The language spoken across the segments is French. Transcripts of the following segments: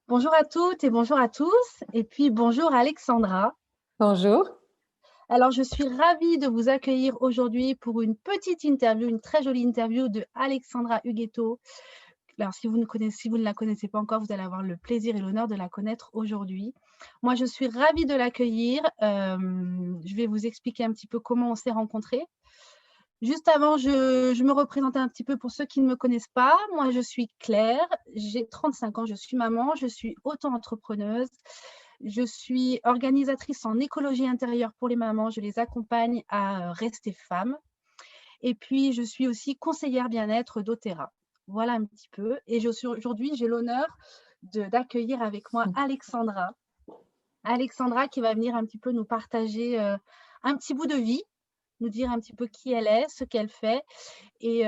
Bonjour à toutes et bonjour à tous. Et puis bonjour Alexandra. Bonjour. Alors, je suis ravie de vous accueillir aujourd'hui pour une petite interview, une très jolie interview de Alexandra Huguetto. Alors, si vous ne la connaissez pas encore, vous allez avoir le plaisir et l'honneur de la connaître aujourd'hui. Moi, je suis ravie de l'accueillir. Je vais vous expliquer un petit peu comment on s'est rencontrés. Juste avant, je me représente un petit peu pour ceux qui ne me connaissent pas. Moi, je suis Claire, j'ai 35 ans, je suis maman, je suis auto-entrepreneuse. Je suis organisatrice en écologie intérieure pour les mamans. Je les accompagne à rester femmes. Et puis, je suis aussi conseillère bien-être d'Otera. Voilà un petit peu. Et aujourd'hui, j'ai l'honneur d'accueillir avec moi Alexandra. Alexandra qui va venir un petit peu nous partager un petit bout de vie, nous dire un petit peu qui elle est, ce qu'elle fait. Et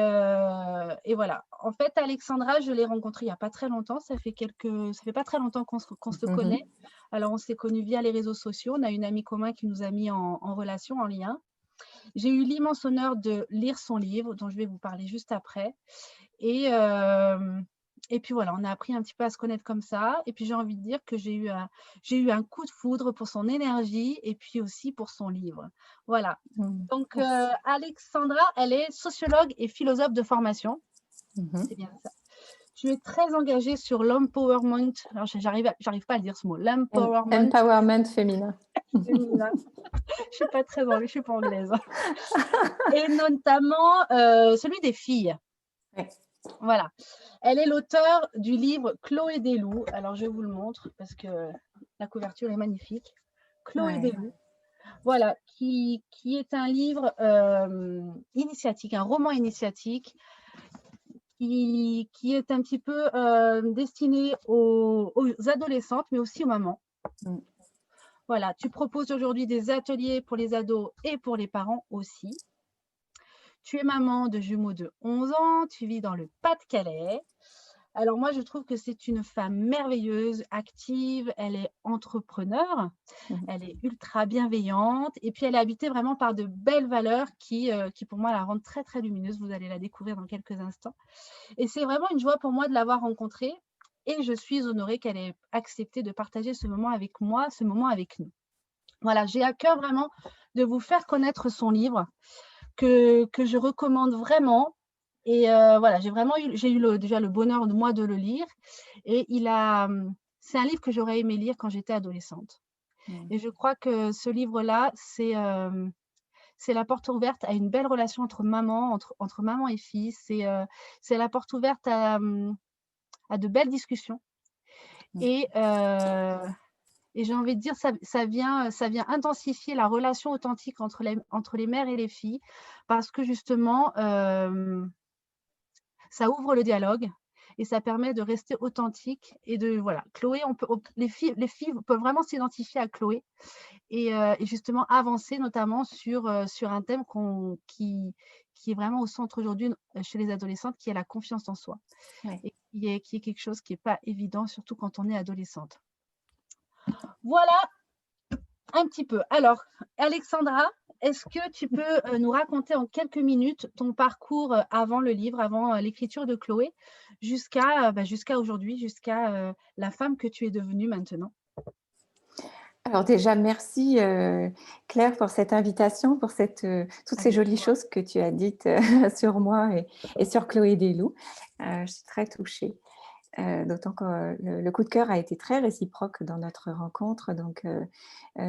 voilà. En fait, Alexandra, je l'ai rencontrée il n'y a pas très longtemps. Ça fait pas très longtemps qu'on se connaît. Alors, on s'est connus via les réseaux sociaux. On a une amie commune qui nous a mis en relation, en lien. J'ai eu l'immense honneur de lire son livre, dont je vais vous parler juste après. Et, euh, et puis voilà, on a appris un petit peu à se connaître comme ça. Et puis j'ai envie de dire que j'ai eu un coup de foudre pour son énergie et puis aussi pour son livre. Voilà. Donc, Merci. Alexandra, elle est sociologue et philosophe de formation. C'est bien ça. Tu es très engagée sur l'empowerment. Alors, j'arrive pas à le dire ce mot. L'empowerment Empowerment féminin. féminin. Je suis pas anglaise. Et notamment celui des filles. Ouais. Voilà. Elle est l'auteure du livre Chloé des loups. Alors, je vous le montre parce que la couverture est magnifique. Chloé des Ouais. loups. Voilà, qui est un livre initiatique, un roman initiatique qui est un petit peu destiné aux adolescentes, mais aussi aux mamans. Mm. Voilà, tu proposes aujourd'hui des ateliers pour les ados et pour les parents aussi. Tu es maman de jumeaux de 11 ans, tu vis dans le Pas-de-Calais. Alors moi, je trouve que c'est une femme merveilleuse, active, elle est entrepreneur, elle est ultra bienveillante et puis elle est habitée vraiment par de belles valeurs qui pour moi la rendent très très lumineuse. Vous allez la découvrir dans quelques instants. Et c'est vraiment une joie pour moi de l'avoir rencontrée et je suis honorée qu'elle ait accepté de partager ce moment avec moi, ce moment avec nous. Voilà, j'ai à cœur vraiment de vous faire connaître son livre que je recommande vraiment. Et voilà, j'ai eu déjà le bonheur de moi de le lire. Et c'est un livre que j'aurais aimé lire quand j'étais adolescente. Mm. Et je crois que ce livre-là, c'est la porte ouverte à une belle relation entre maman, entre maman et fille. C'est la porte ouverte à de belles discussions. Mm. Et, et j'ai envie de dire, ça vient intensifier la relation authentique entre les mères et les filles, parce que justement, ça ouvre le dialogue et ça permet de rester authentique. Et de, voilà, Chloé, les filles peuvent vraiment s'identifier à Chloé et justement avancer notamment sur un thème qui est vraiment au centre aujourd'hui chez les adolescentes, qui est la confiance en soi. Ouais. Et qui est quelque chose qui n'est pas évident, surtout quand on est adolescente. Voilà un petit peu. Alors, Alexandra, est-ce que tu peux nous raconter en quelques minutes ton parcours avant le livre, avant l'écriture de Chloé, jusqu'à aujourd'hui, jusqu'à la femme que tu es devenue maintenant? Alors déjà, merci Claire pour cette invitation, pour toutes ces Avec jolies joie. choses que tu as dites sur moi et sur Chloé Desloups. Je suis très touchée. D'autant que le coup de cœur a été très réciproque dans notre rencontre, donc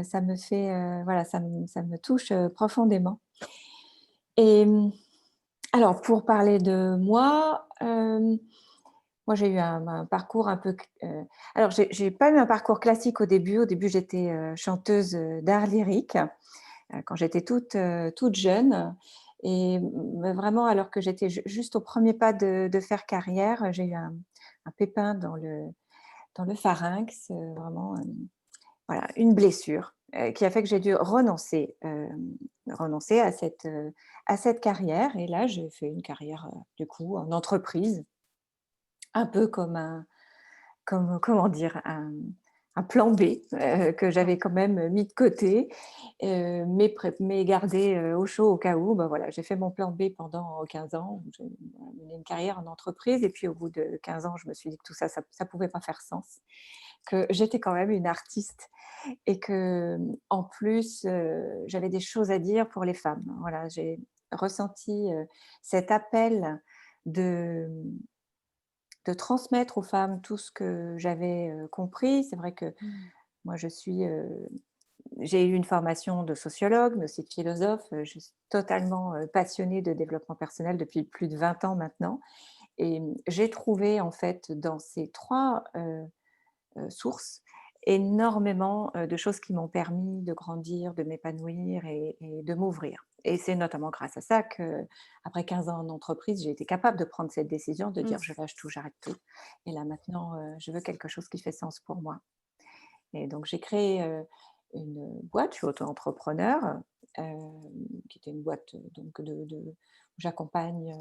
ça me fait, voilà, ça me touche profondément. Et alors, pour parler de moi, moi j'ai eu un parcours un peu. Alors, j'ai pas eu un parcours classique au début. Au début, j'étais chanteuse d'art lyrique quand j'étais toute jeune. Et vraiment, alors que j'étais juste au premier pas de faire carrière, j'ai eu un pépin dans le pharynx, vraiment voilà, une blessure qui a fait que j'ai dû renoncer à cette carrière. Et là, j'ai fait une carrière du coup en entreprise, un peu comme comment dire, un plan B que j'avais quand même mis de côté, mais gardé au chaud au cas où. Ben voilà, j'ai fait mon plan B pendant 15 ans. J'ai mené une carrière en entreprise et puis au bout de 15 ans, je me suis dit que tout ça, ça pouvait pas faire sens, que j'étais quand même une artiste et que en plus, j'avais des choses à dire pour les femmes. Voilà, j'ai ressenti cet appel de de transmettre aux femmes tout ce que j'avais compris. C'est vrai que Mmh. moi, j'ai eu une formation de sociologue, mais aussi de philosophe. Je suis totalement passionnée de développement personnel depuis plus de 20 ans maintenant. Et j'ai trouvé, en fait, dans ces trois sources, énormément de choses qui m'ont permis de grandir, de m'épanouir et de m'ouvrir. Et c'est notamment grâce à ça que, après 15 ans en entreprise, j'ai été capable de prendre cette décision de dire Mmh. je lâche tout, j'arrête tout. Et là maintenant, je veux quelque chose qui fait sens pour moi. Et donc j'ai créé une boîte, je suis auto-entrepreneur, qui était une boîte donc où j'accompagne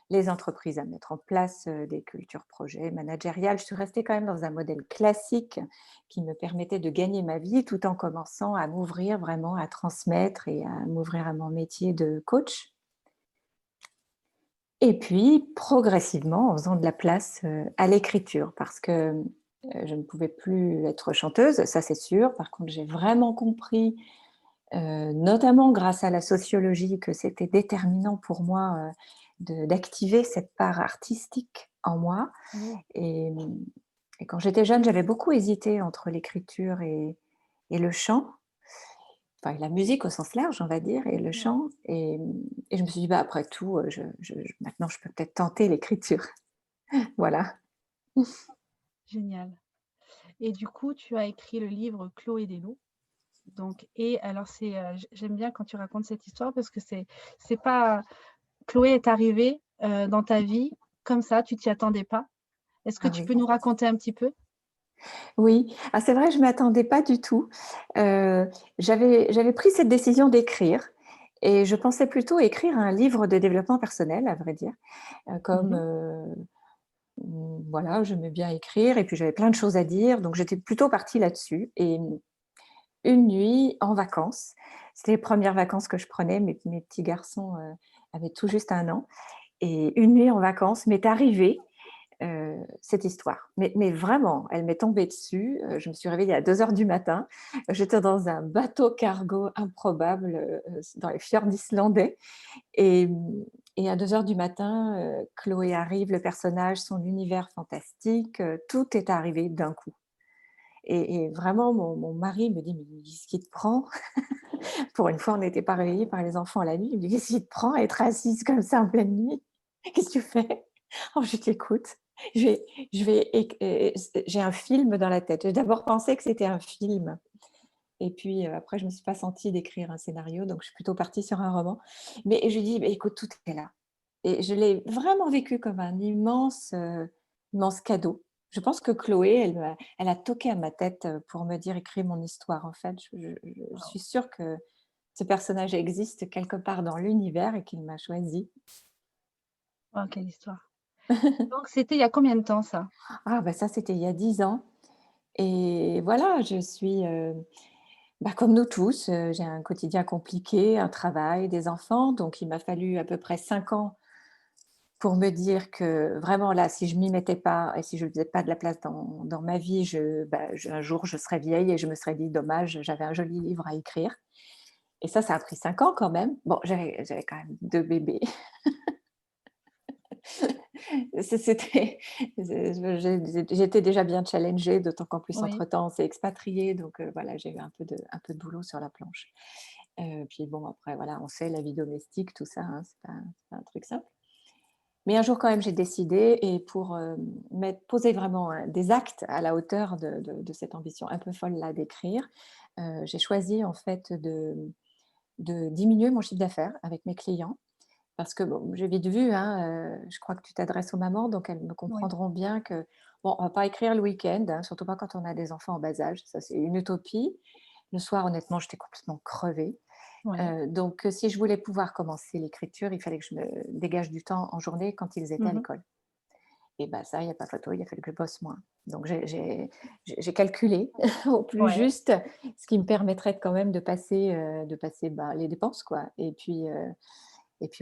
les entreprises à mettre en place des cultures projets managériales. Je suis restée quand même dans un modèle classique qui me permettait de gagner ma vie tout en commençant à m'ouvrir vraiment à transmettre et à m'ouvrir à mon métier de coach. Et puis, progressivement, en faisant de la place à l'écriture, parce que je ne pouvais plus être chanteuse, ça c'est sûr. Par contre, j'ai vraiment compris, notamment grâce à la sociologie, que c'était déterminant pour moi d'activer cette part artistique en moi. Oui. Et, et quand j'étais jeune, j'avais beaucoup hésité entre l'écriture et le chant, enfin la musique au sens large, on va dire, et le Ouais. chant. Et je me suis dit, bah, après tout, maintenant je peux peut-être tenter l'écriture. Voilà. Génial. Et du coup, tu as écrit le livre Chloé des loups. Donc et alors c'est, j'aime bien quand tu racontes cette histoire parce que c'est pas Chloé est arrivée, dans ta vie comme ça, tu t'y attendais pas. Est-ce que Ah tu oui. peux nous raconter un petit peu? Oui, ah, c'est vrai, je ne m'attendais pas du tout. Heu, j'avais pris cette décision d'écrire et je pensais plutôt écrire un livre de développement personnel, à vrai dire, comme, Mmh. voilà, j'aimais bien écrire et puis j'avais plein de choses à dire, donc j'étais plutôt partie là-dessus. Et une nuit en vacances, c'était les premières vacances que je prenais, mes petits garçons, avaient tout juste 1 an, et une nuit en vacances m'est arrivée cette histoire. Mais vraiment, elle m'est tombée dessus. Je me suis réveillée à 2 heures du matin. J'étais dans un bateau cargo improbable dans les fjords islandais. Et, et à 2 heures du matin, Chloé arrive, le personnage, son univers fantastique, tout est arrivé d'un coup. Et vraiment, mon mari me dit: «Mais qu'est-ce qui te prend?» Pour une fois, on n'était pas réveillés par les enfants la nuit. Il me dit: «Qu'est-ce qui te prend à être assise comme ça en pleine nuit? Qu'est-ce que tu fais?» Oh, je dis: «Écoute, je vais j'ai un film dans la tête». J'ai d'abord pensé que c'était un film et puis, après je me suis pas sentie d'écrire un scénario, donc je suis plutôt partie sur un roman. Mais je lui dis: «Beh, écoute, tout est là». Et je l'ai vraiment vécu comme un immense, immense cadeau. Je pense que Chloé, elle a toqué à ma tête, pour me dire: «Écris mon histoire». En fait, je Waouh! suis sûre que ce personnage existe quelque part dans l'univers et qu'il m'a choisi. Oh, quelle histoire. Donc c'était il y a combien de temps ça? Ah bah, ça, c'était il y a 10 ans. Et voilà, je suis, bah, comme nous tous, j'ai un quotidien compliqué, un travail, des enfants, donc il m'a fallu à peu près 5 ans pour me dire que vraiment là, si je m'y mettais pas et si je ne faisais pas de la place dans ma vie, un jour, je serais vieille et je me serais dit: «Dommage, j'avais un joli livre à écrire». Et ça a pris 5 ans quand même. Bon, j'avais quand même 2 bébés. C'était j'étais déjà bien challengée, d'autant qu'en plus Oui. entre-temps on s'est expatriés, donc voilà, j'ai eu un peu de boulot sur la planche. Puis bon, après voilà, on sait la vie domestique, tout ça, hein, c'est pas un truc simple. Mais un jour quand même j'ai décidé, et pour, poser vraiment, des actes à la hauteur de cette ambition un peu folle là d'écrire, j'ai choisi en fait de diminuer mon chiffre d'affaires avec mes clients. Parce que bon, j'ai vite vu, hein, je crois que tu t'adresses aux mamans, donc elles me Oui. comprendront bien que, bon, on va pas écrire le week-end, hein, surtout pas quand on a des enfants en bas âge, ça c'est une utopie. Le soir, honnêtement, j'étais complètement crevée. Oui. Donc si je voulais pouvoir commencer l'écriture, il fallait que je me dégage du temps en journée quand ils étaient à Mmh. l'école. Et bah, ça, il n'y a pas photo, il a fallu que je bosse moins. Donc j'ai calculé au plus Ouais. juste ce qui me permettrait quand même de passer, bah, les dépenses, quoi. Et puis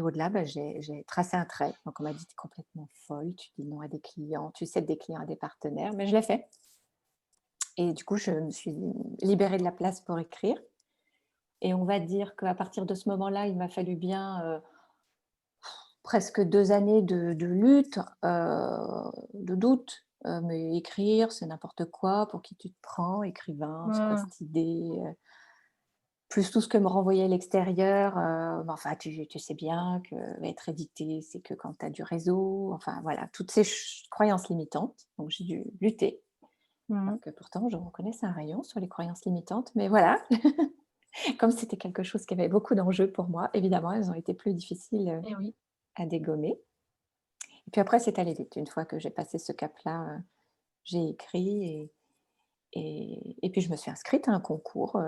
au-delà, bah, j'ai tracé un trait. Donc on m'a dit: «Tu es complètement folle, tu dis non à des clients, tu cèdes des clients à des partenaires», mais je l'ai fait. Et du coup, je me suis libérée de la place pour écrire. Et on va dire qu'à partir de ce moment-là, il m'a fallu bien, presque 2 années de lutte, de doute, mais écrire, c'est n'importe quoi, pour qui tu te prends? Écrivain, c'est quoi Mmh. cette idée? Plus tout ce que me renvoyait l'extérieur, mais enfin tu sais bien qu'être édité, c'est que quand tu as du réseau, enfin voilà, toutes ces croyances limitantes. Donc j'ai dû lutter, Mmh. alors que pourtant je reconnaissais un rayon sur les croyances limitantes, mais voilà, comme c'était quelque chose qui avait beaucoup d'enjeux pour moi, évidemment, elles ont été plus difficiles, Et oui. à dégommer. Et puis après, c'est allé vite. Une fois que j'ai passé ce cap-là, j'ai écrit et puis je me suis inscrite à un concours,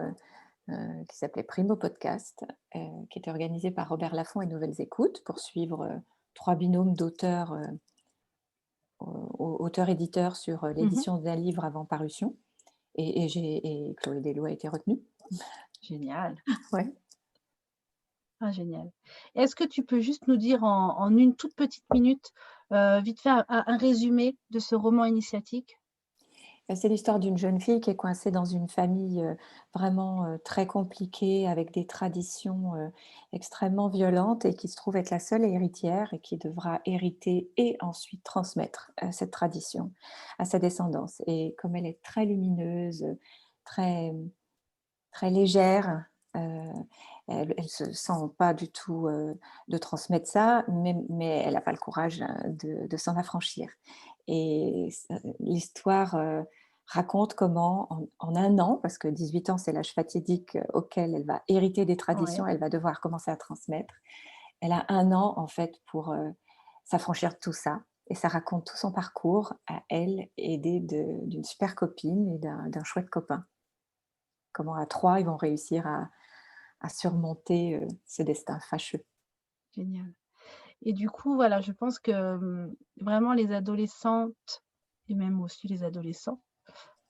qui s'appelait Primo Podcast, qui était organisé par Robert Laffont et Nouvelles Écoutes pour suivre, 3 binômes d'auteurs, auteurs-éditeurs sur, Mmh. l'édition d'un livre avant parution et Chloé Delhomme a été retenue. Génial. Ouais. Ah génial. Est-ce que tu peux juste nous dire en une toute petite minute, vite fait un résumé de ce roman initiatique? C'est l'histoire d'une jeune fille qui est coincée dans une famille, vraiment, très compliquée avec des traditions, extrêmement violentes et qui se trouve être la seule héritière et qui devra hériter et ensuite transmettre, cette tradition à sa descendance. Et comme elle est très lumineuse, très très légère, elle se sent pas du tout, de transmettre ça, mais elle a pas le courage, de s'en affranchir. Et l'histoire, raconte comment en 1 an, parce que 18 ans, c'est l'âge fatidique, auquel elle va hériter des Ouais. traditions, elle va devoir commencer à transmettre. Elle a 1 an, en fait, pour, s'affranchir de tout ça et ça raconte tout son parcours à elle, aidée d'une super copine et d'un chouette copain. Comment à 3 ils vont réussir à surmonter, ce destin fâcheux. Génial. Et du coup, voilà, je pense que, vraiment les adolescentes et même aussi les adolescents,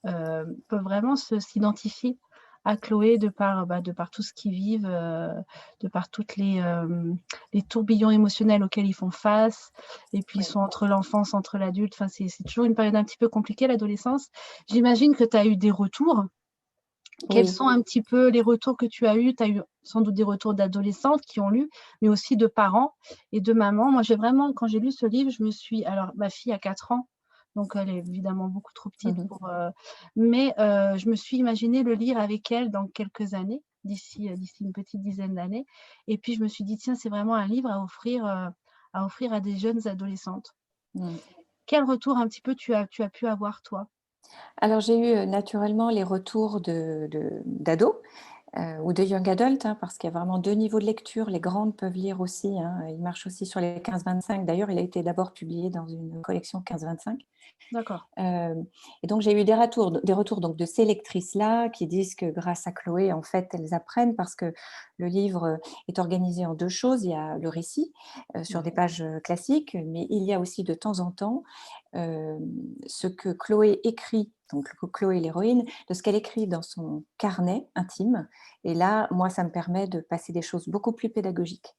peuvent vraiment s'identifier à Chloé de par, bah, de par tout ce qu'ils vivent, de par toutes les tourbillons émotionnels auxquels ils font face et puis ils Oui, sont entre l'enfance, entre l'adulte, enfin c'est toujours une période un petit peu compliquée l'adolescence. J'imagine que tu as eu des retours. Quels oui. sont un petit peu les retours que tu as eus? Tu as eu sans doute des retours d'adolescentes qui ont lu, mais aussi de parents et de mamans. Moi, j'ai vraiment quand j'ai lu ce livre, je me suis alors ma fille a 4 ans, donc elle est évidemment beaucoup trop petite Mmh. pour, mais je me suis imaginée le lire avec elle dans quelques années, d'ici une petite dizaine d'années et puis je me suis dit: «Tiens, c'est vraiment un livre à offrir à des jeunes adolescentes». Mmh. Quel retour un petit peu tu as pu avoir toi? Alors j'ai eu, naturellement les retours d'ados, ou de young adult, hein, parce qu'il y a vraiment 2 niveaux de lecture. Les grandes peuvent lire aussi, hein, il marche aussi sur les 15-25. D'ailleurs, il a été d'abord publié dans une collection 15-25. D'accord. Hem Et donc j'ai eu des retours donc de ces lectrices-là qui disent que grâce à Chloé, en fait, elles apprennent parce que le livre, est organisé en 2 choses. Il y a le récit, sur des Ouais, pages, classiques, mais il y a aussi de temps en temps, ce que Chloé écrit, donc Chloé l'héroïne, de ce qu'elle écrit dans son carnet intime et là, moi, ça me permet de passer des choses beaucoup plus pédagogiques.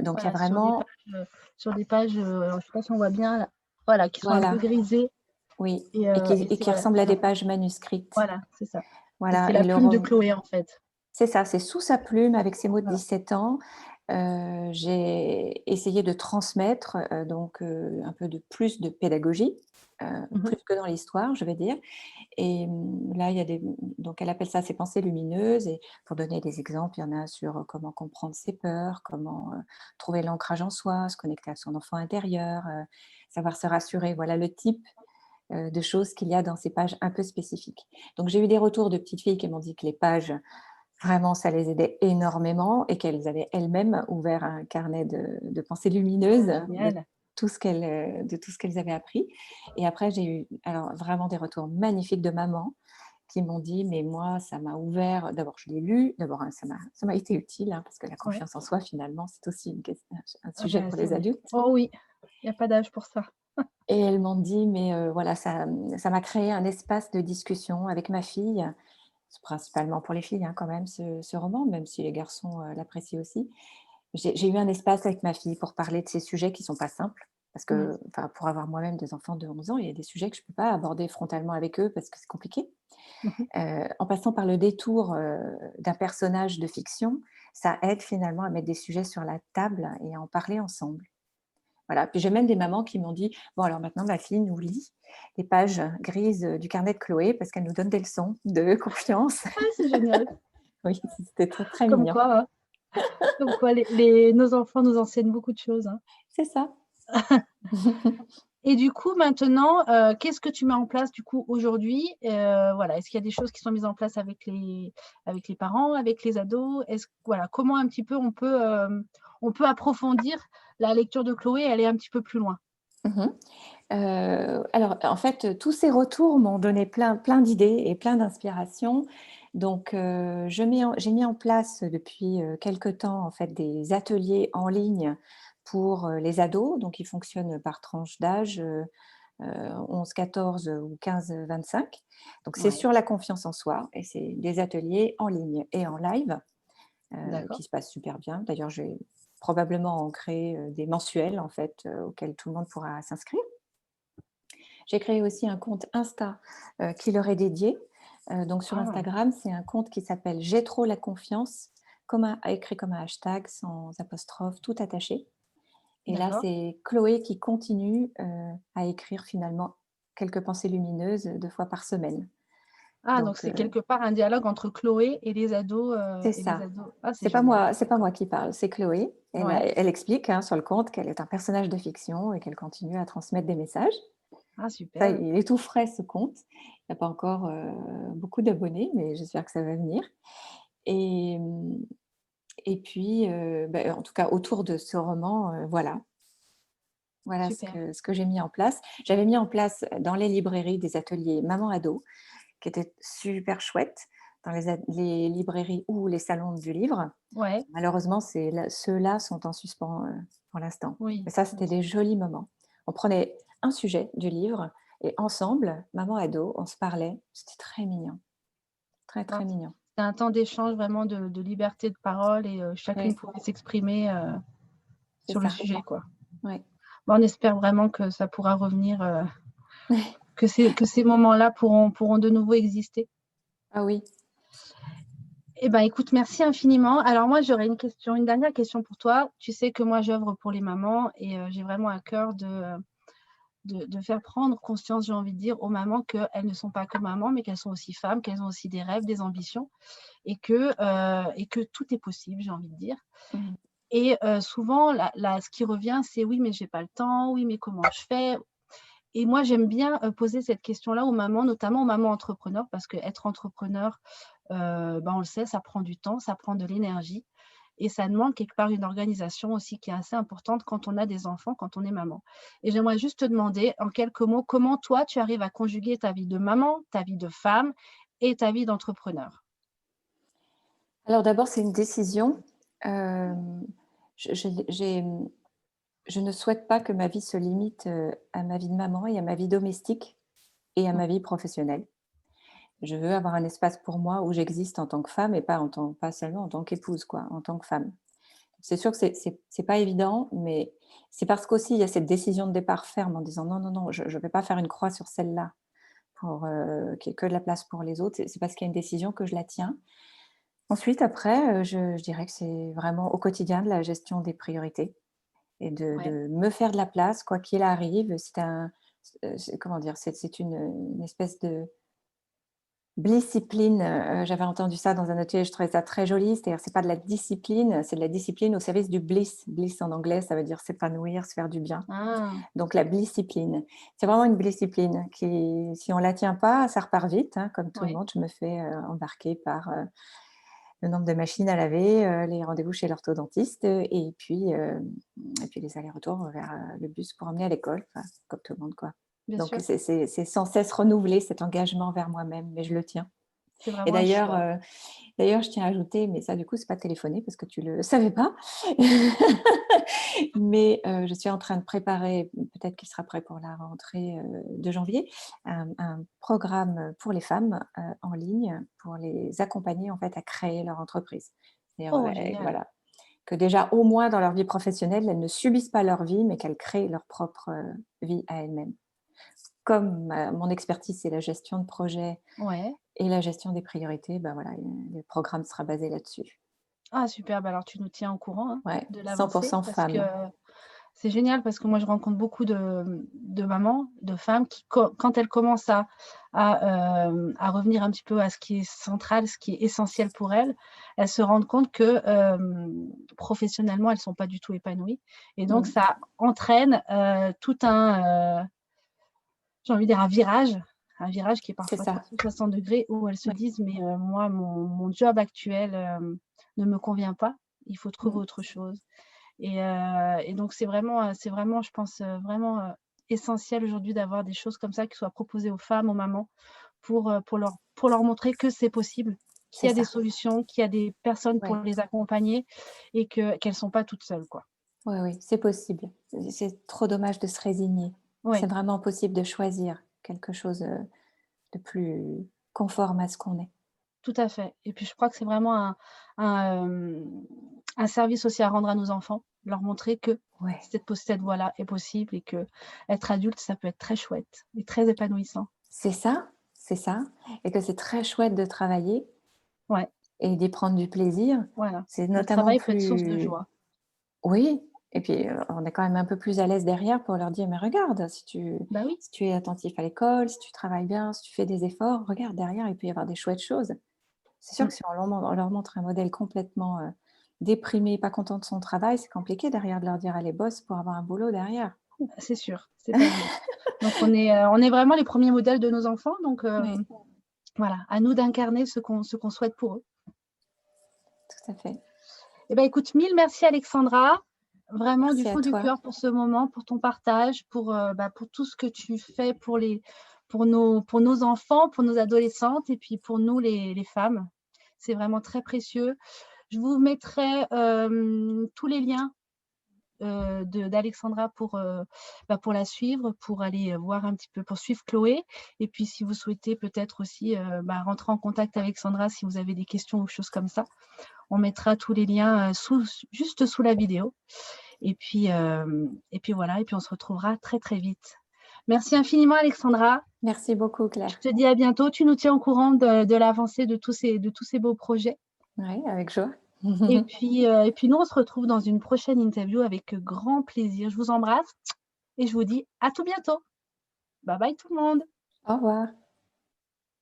Donc il y a voilà, vraiment sur des pages, alors je sais pas si on voit bien là, voilà, qui sont un peu voilà, grisées oui et et c'est qui ressemblent à voilà, des pages manuscrites. voilà, c'est ça et Voilà c'est et la le plume de rom Chloé, en fait. c'est ça, c'est sous sa plume avec ses mots de Voilà. 17 ans. J'ai essayé de transmettre, donc un peu de plus de pédagogie, Mmh mh. plus que dans l'histoire, je vais dire et là, il y a donc elle appelle ça ses pensées lumineuses et pour donner des exemples, il y en a sur, comment comprendre ses peurs, comment, trouver l'ancrage en soi, se connecter à son enfant intérieur, savoir se rassurer. Voilà le type, de choses qu'il y a dans ces pages un peu spécifiques. Donc j'ai eu des retours de petites filles qui m'ont dit que les pages vraiment, ça les aidait énormément et qu'elles avaient elles-mêmes ouvert un carnet de pensées lumineuses, Ah génial. de tout ce qu'elles avaient appris et après j'ai eu alors vraiment des retours magnifiques de mamans qui m'ont dit: «Mais moi, ça m'a ouvert» d'abord je l'ai lu, d'abord, hein, ça m'a été utile, hein, parce que la Ouais. confiance en soi finalement, c'est aussi un Ah sujet bah, pour c'est les adultes. oh oui, il y a pas d'âge pour ça. Et elles m'ont dit, mais voilà, ça m'a créé un espace de discussion avec ma fille. C'est principalement pour les filles, hein, quand même, ce roman, même si les garçons l'apprécient aussi. J'ai eu un espace avec ma fille pour parler de ces sujets qui ne sont pas simples. Parce Mmh. que, enfin, pour avoir moi-même des enfants de 11 ans, il y a des sujets que je ne peux pas aborder frontalement avec eux parce que c'est compliqué. Mmh mh. En passant par le détour d'un personnage de fiction, ça aide finalement à mettre des sujets sur la table et à en parler ensemble. Voilà. Puis j'ai même des mamans qui m'ont dit: «Bon, alors maintenant ma fille nous lit les pages grises du carnet de Chloé parce qu'elle nous donne des leçons de confiance». Ah, c'est génial. Oui, c'était très, très Comme mignon. quoi, hein, comme quoi les nos enfants nous enseignent beaucoup de choses, hein. C'est ça. Et du coup, maintenant, qu'est-ce que tu mets en place, du coup, aujourd'hui? Voilà, est-ce qu'il y a des choses qui sont mises en place avec les parents, avec les ados? Est-ce voilà, comment un petit peu on peut approfondir la lecture de Chloé et aller un petit peu plus loin? Mmh. Alors, en fait, tous ces retours m'ont donné plein d'idées et plein d'inspirations. Donc, j'ai mis en place depuis, quelque temps, en fait, des ateliers en ligne pour, les ados. Donc ils fonctionnent par tranche d'âge, 11-14 ou 15-25. Donc c'est Ouais, sur la confiance en soi et c'est des ateliers en ligne et en live, d'accord. qui se passent super bien. D'ailleurs, je vais probablement en créer, des mensuels, en fait, auxquels tout le monde pourra s'inscrire. J'ai créé aussi un compte Insta, qui leur est dédié. Donc sur Ah, Instagram, c'est un compte qui s'appelle «J'ai trop la confiance», écrit comme un hashtag sans apostrophe, tout attaché. Et là, d'accord. c'est Chloé qui continue, à écrire finalement quelques pensées lumineuses 2 fois par semaine. Ah, donc Donc c'est quelque part un dialogue entre Chloé c'est et les ça. ados. Ah, c'est génial, C'est pas moi d'accord. qui parle, c'est Chloé. Ouais. Elle explique, hein, sur le compte qu'elle est un personnage de fiction et qu'elle continue à transmettre des messages. Ah, Ça, super. il est tout frais ce compte. Il n'y a pas encore, beaucoup d'abonnés, mais j'espère que ça va venir. Et et puis, en tout cas autour de ce roman, voilà. Voilà Super. ce que j'ai mis en place. J'avais mis en place dans les librairies des ateliers maman-ado qui étaient super chouettes, dans les librairies ou les salons du livre. Ouais, Malheureusement, ceux-là sont en suspens, pour l'instant. oui, Mais ça, bien c'était des sûr. jolis moments. On prenait un sujet du livre et ensemble, maman-ado, on se parlait. C'était très mignon, très, Ah, très mignon. c'était un temps d'échange vraiment de liberté de parole et chacune Oui, pouvait s'exprimer, c'est sur le ça. sujet, quoi. Ouais. Bah, on espère vraiment que ça pourra revenir, que ces moments-là pourront de nouveau exister. Ah oui. Eh ben, écoute, merci infiniment. Alors moi, j'aurais une dernière question pour toi. Tu sais que moi, j'œuvre pour les mamans et j'ai vraiment à cœur de faire prendre conscience, j'ai envie de dire, aux mamans qu'elles ne sont pas que mamans, mais qu'elles sont aussi femmes, qu'elles ont aussi des rêves, des ambitions et que tout est possible, j'ai envie de dire. Mmh. Et souvent, ce qui revient, c'est: «Oui, mais j'ai pas le temps. Oui, mais comment je fais?» Et moi, j'aime bien, poser cette question-là aux mamans, notamment aux mamans entrepreneurs, parce qu'être entrepreneur, on le sait, ça prend du temps, ça prend de l'énergie et ça demande quelque part une organisation aussi qui est assez importante quand on a des enfants, quand on est maman. Et j'aimerais juste te demander, en quelques mots, comment toi, tu arrives à conjuguer ta vie de maman, ta vie de femme et ta vie d'entrepreneur? Alors d'abord, c'est une décision. Hem, je ne souhaite pas que ma vie se limite, à ma vie de maman et à ma vie domestique et à Mmh, ma vie professionnelle. Je veux avoir un espace pour moi où j'existe en tant que femme et pas seulement en tant qu'épouse quoi, en tant que femme. C'est sûr que c'est pas évident, mais c'est parce qu'aussi il y a cette décision de départ ferme en disant: «Non, non, non, je vais pas faire une croix sur celle-là pour, qu'il y ait que de la place pour les autres». C'est parce qu'il y a une décision que je la tiens. Ensuite après, je dirais que c'est vraiment au quotidien de la gestion des priorités et ouais, de me faire de la place quoi qu'il arrive. Comment dire? C'est une espèce de discipline, j'avais entendu ça dans un atelier, je trouvais ça très joli. C'est-à-dire, c'est pas de la discipline, c'est de la discipline au service du bliss. Bliss en anglais, ça veut dire s'épanouir, se faire du bien. ah, Donc la discipline, c'est vraiment une discipline qui, si on la tient pas, ça repart vite, hein, comme tout le ouais, monde. Je me fais, embarquer par, le nombre de machines à laver, les rendez-vous chez l'orthodontiste, et puis les allers-retours vers, le bus pour emmener à l'école, enfin, comme tout le monde, quoi. bien Donc sûr. c'est sans cesse renouveler cet engagement vers moi-même, mais je le tiens. C'est Et vraiment un d'ailleurs, choix. d'ailleurs, je tiens à ajouter, mais ça, du coup, c'est pas téléphoné parce que tu le savais pas. Mais je suis en train de préparer, peut-être qu'il sera prêt pour la rentrée de janvier, un programme pour les femmes en ligne pour les accompagner en fait à créer leur entreprise. C'est-à-dire, Oh, génial. voilà, que déjà au moins dans leur vie professionnelle, elles ne subissent pas leur vie, mais qu'elles créent leur propre vie à elles-mêmes. Comme mon expertise, c'est la gestion de projet Ouais. et la gestion des priorités, ben voilà, le programme sera basé là-dessus. Ah super, bah, alors tu nous tiens au courant, hein, Ouais, de l'avancée 100% parce que femmes. c'est génial parce que moi je rencontre beaucoup de mamans, de femmes qui quand elles commencent à revenir un petit peu à ce qui est central, ce qui est essentiel pour elles, elles se rendent compte que, professionnellement, elles sont pas du tout épanouies et donc Mmh. ça entraîne, tout un, j'ai envie de dire un virage qui est C'est parfois ça. 360° où elles se Ouais. disent: «Mais, moi mon job actuel, ne me convient pas, il faut trouver Mmh. autre chose». Et donc c'est vraiment je pense, vraiment, essentiel aujourd'hui d'avoir des choses comme ça qui soient proposées aux femmes, aux mamans pour leur montrer que c'est possible, qu'il C'est y a des ça. solutions, qu'il y a des personnes pour Ouais. les accompagner et qu'elles sont pas toutes seules, quoi. Ouais, oui, c'est possible. C'est trop dommage de se résigner. C'est Ouais, vraiment possible de choisir quelque chose, de plus conforme à ce qu'on est. tout à fait et puis je crois que c'est vraiment un, un service aussi à rendre à nos enfants, leur montrer que Ouais, cette voie-là est possible et qu'être adulte, ça peut être très chouette et très épanouissant. c'est ça et que c'est très chouette de travailler Ouais, et d'y prendre du plaisir. voilà. C'est Le notamment travail peut être source de plus joie. oui et puis, on est quand même un peu plus à l'aise derrière pour leur dire: «Mais regarde, Bah oui, si tu es attentif à l'école, si tu travailles bien, si tu fais des efforts, regarde derrière, il peut y avoir des chouettes choses». C'est sûr mmh, que si on leur montre un modèle complètement, déprimé, pas content de son travail, c'est compliqué derrière de leur dire: «Allez bosse pour avoir un boulot derrière». c'est sûr, c'est pas évident. Donc on est vraiment les premiers modèles de nos enfants, donc Oui, voilà, à nous d'incarner ce qu'on souhaite pour eux. tout à fait. Eh ben, écoute, mille merci Alexandra, vraiment du Merci à fond du toi. cœur pour ce moment, pour ton partage, pour tout ce que tu fais pour nos enfants, pour nos adolescentes et puis pour nous les femmes. C'est vraiment très précieux. Je vous mettrai, tous les liens d'Alexandra pour la suivre, pour aller voir un petit peu, pour suivre Chloé. Et puis, si vous souhaitez peut-être aussi rentrer en contact avec Sandra, si vous avez des questions ou choses comme ça, on mettra tous les liens juste sous la vidéo. Et puis voilà, et puis on se retrouvera très très vite. Merci infiniment, Alexandra. Merci beaucoup Je Claire. te dis à bientôt. Tu nous tiens au courant de l'avancée de tous ces beaux projets. Oui, avec joie. Et puis nous, on se retrouve dans une prochaine interview avec grand plaisir. Je vous embrasse et je vous dis à tout bientôt. Bye bye tout le monde. Au revoir.